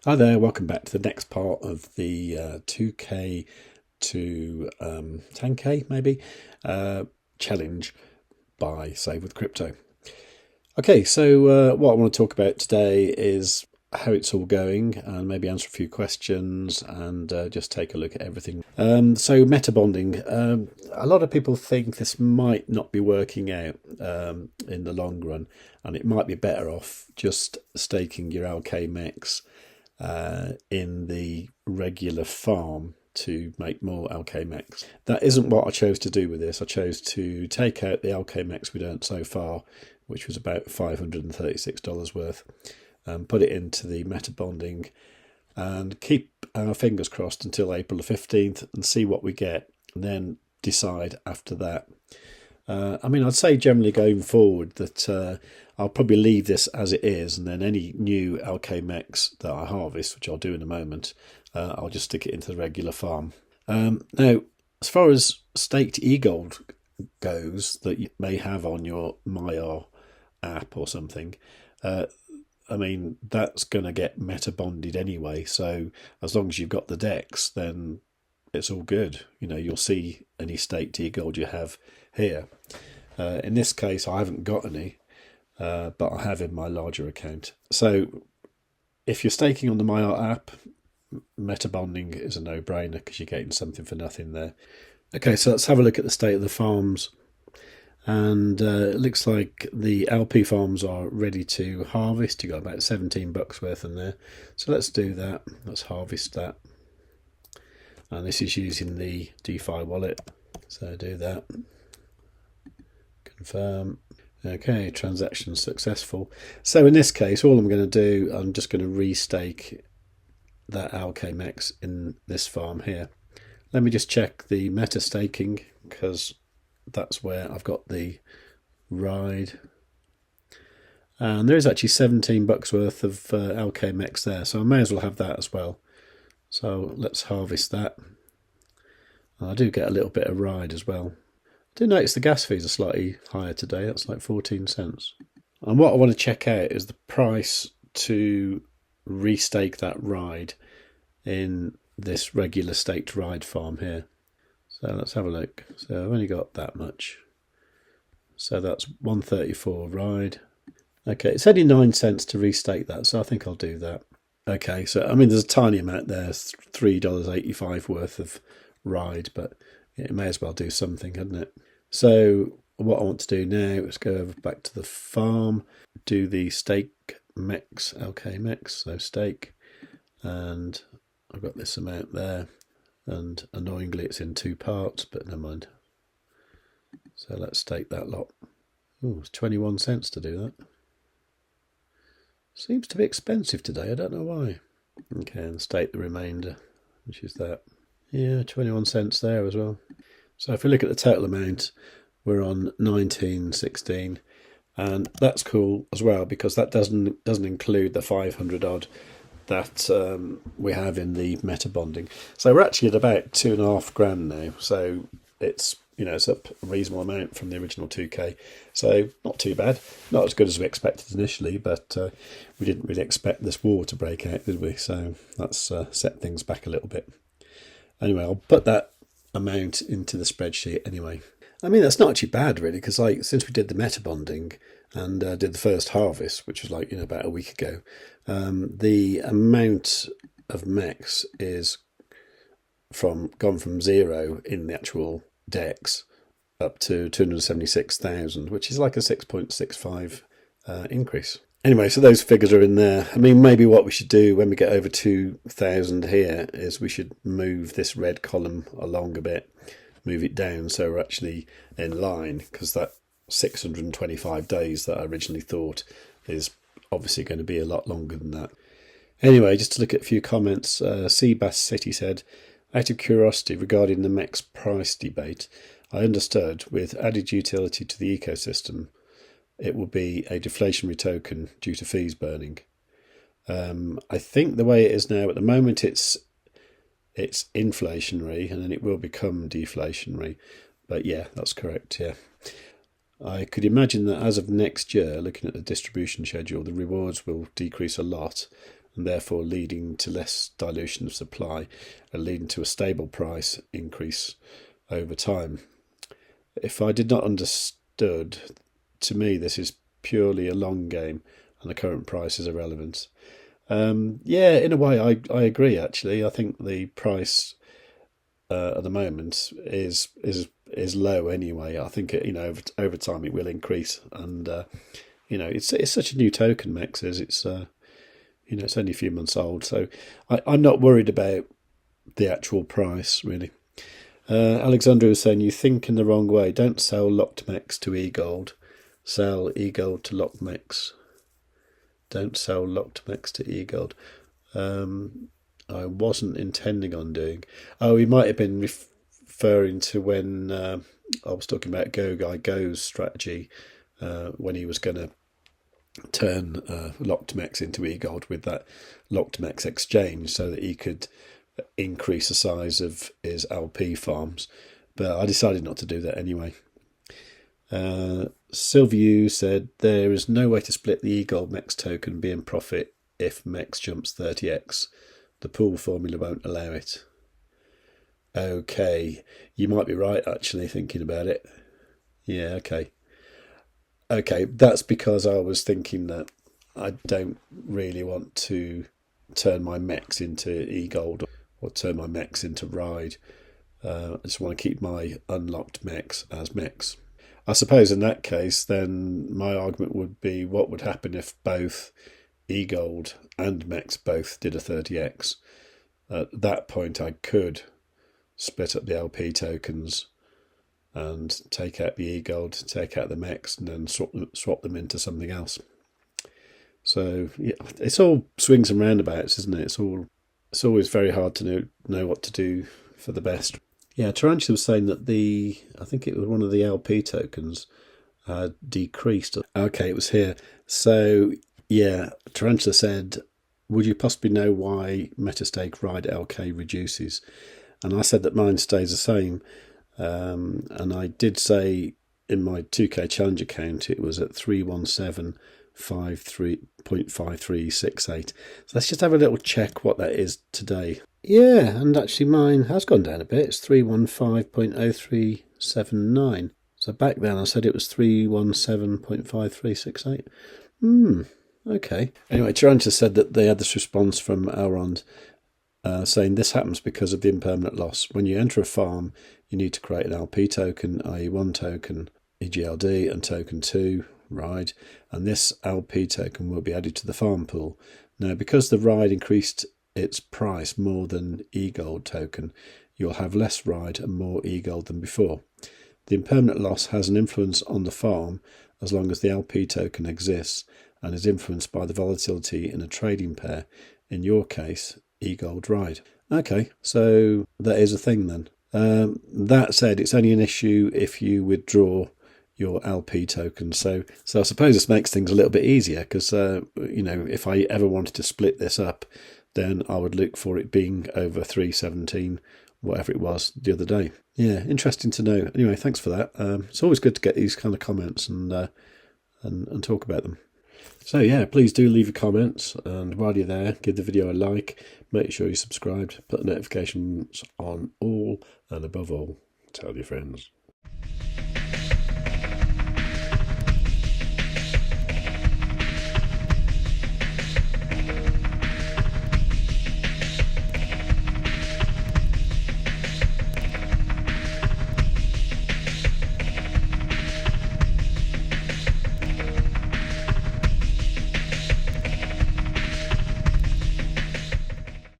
Hi there, welcome back to the next part of the 2K to 10K maybe challenge by Save with Crypto. Okay, so what I want to talk about today is how it's all going and maybe answer a few questions and just take a look at everything. So Metabonding, a lot of people think this might not be working out in the long run, and it might be better off just staking your LKMEX in the regular farm to make more LKMEX. That isn't what I chose to do with this. I chose to take out the LKMEX we'd earned so far, which was about $536 worth, and put it into the Metabonding and keep our fingers crossed until April the 15th and see what we get, and then decide after that. I mean, I'd say generally going forward that I'll probably leave this as it is, and then any new LKMEX that I harvest, which I'll do in a moment, I'll just stick it into the regular farm. Now, as far as staked eGold goes that you may have on your Maiar app or something, I mean, that's going to get metabonded anyway, so as long as you've got the DEX, then it's all good. You know, you'll see any staked eGold you have here. In this case, I haven't got any, but I have in my larger account. So if you're staking on the Maiar app, Metabonding is a no-brainer because you're getting something for nothing there. Okay, so let's have a look at the state of the farms. And it looks like the LP farms are ready to harvest. You've got about $17 worth in there. So let's do that. Let's harvest that. And this is using the DeFi wallet. So do that. Confirm. Okay, transaction successful. So in this case, all I'm going to do, I'm just going to restake that LKMEX in this farm here. Let me just check the meta staking, because that's where I've got the ride. And there is actually $17 worth of LKMEX there, so I may as well have that as well. So let's harvest that. And I do get a little bit of ride as well. I do notice the gas fees are slightly higher today. That's like 14 cents. And what I want to check out is the price to restake that ride in this regular staked ride farm here. So let's have a look. So I've only got that much. So that's 134 ride. Okay, it's only 9 cents to restake that, so I think I'll do that. Okay, so I mean there's a tiny amount there, $3.85 worth of ride, but it may as well do something, hadn't it? So what I want to do now is go over back to the farm, do the stake MEX, LKMEX, so stake, and I've got this amount there, and annoyingly it's in 2 parts, but never mind. So let's stake that lot. Oh, it's 21 cents to do that. Seems to be expensive today, I don't know why. Okay, and stake the remainder, which is that. Yeah, 21 cents there as well. So if we look at the total amount, we're on 19.16, and that's cool as well because that doesn't include the 500 odd that we have in the Metabonding. So we're actually at about $2.5 now. So it's it's up a reasonable amount from the original 2K. So not too bad. Not as good as we expected initially, but we didn't really expect this war to break out, did we? So that's set things back a little bit. Anyway, I'll put that amount into the spreadsheet anyway. I mean, that's not actually bad, really, because since we did the Metabonding and did the first harvest, which was about a week ago, the amount of MEX is gone from 0 in the actual DEX up to 276,000, which is like a 6.65 increase. Anyway, so those figures are in there. I mean, maybe what we should do when we get over 2,000 here is we should move this red column along a bit, move it down so we're actually in line, because that 625 days that I originally thought is obviously going to be a lot longer than that. Anyway, just to look at a few comments, Seabass City said, out of curiosity regarding the MEX price debate, I understood with added utility to the ecosystem, it will be a deflationary token due to fees burning. I think the way it is now, at the moment, it's inflationary, and then it will become deflationary. But yeah, that's correct, yeah. I could imagine that as of next year, looking at the distribution schedule, the rewards will decrease a lot, and therefore leading to less dilution of supply and leading to a stable price increase over time. If I did not understood, to me this is purely a long game and the current price is irrelevant. Yeah, in a way I agree actually. I think the price at the moment is low anyway. I think over time it will increase, and it's such a new token, MEX is. It's it's only a few months old, so I'm not worried about the actual price really. Alexandra was saying, you think in the wrong way. Don't sell locked MEX to eGold. Sell eGold to locked MEX. Don't sell locked MEX to eGold. I wasn't intending on doing. Oh, he might have been referring to when I was talking about GoGuyGo's strategy when he was going to turn locked MEX into eGold with that locked MEX exchange so that he could increase the size of his LP farms. But I decided not to do that anyway. Sylvia said, there is no way to split the eGold MEX token and be in profit if MEX jumps 30x. The pool formula won't allow it. Okay, you might be right actually, thinking about it. Yeah, okay. Okay, that's because I was thinking that I don't really want to turn my MEX into eGold or turn my MEX into Ride. I just want to keep my unlocked MEX as MEX. I suppose in that case, then my argument would be, what would happen if both eGold and MEX both did a 30x? At that point, I could split up the LP tokens and take out the eGold, take out the MEX, and then swap them into something else. So yeah, it's all swings and roundabouts, isn't it? It's always very hard to know what to do for the best. Yeah, Tarantula was saying that I think it was one of the LP tokens decreased. Okay, it was here. So yeah, Tarantula said, would you possibly know why Metastake Ride LK reduces? And I said that mine stays the same. And I did say in my 2K challenge account it was at 317.5368. So let's just have a little check what that is today. Yeah, and actually mine has gone down a bit. It's 315.0379. So back then I said it was 317.5368. Okay. Anyway, Tarantula said that they had this response from Elrond saying this happens because of the impermanent loss. When you enter a farm, you need to create an LP token, i.e. one token EGLD and token 2, Ride, and this LP token will be added to the farm pool. Now, because the Ride increased its price more than eGold token, you'll have less Ride and more eGold than before. The impermanent loss has an influence on the farm as long as the LP token exists and is influenced by the volatility in a trading pair, in your case, eGold Ride. Okay, so that is a thing then. That said, it's only an issue if you withdraw your LP token. So I suppose this makes things a little bit easier because, if I ever wanted to split this up, then I would look for it being over 317, whatever it was the other day. Yeah, interesting to know. Anyway, thanks for that. It's always good to get these kind of comments and talk about them. So yeah, please do leave your comments, and while you're there, give the video a like, make sure you're subscribed, put the notifications on all, and above all, tell your friends.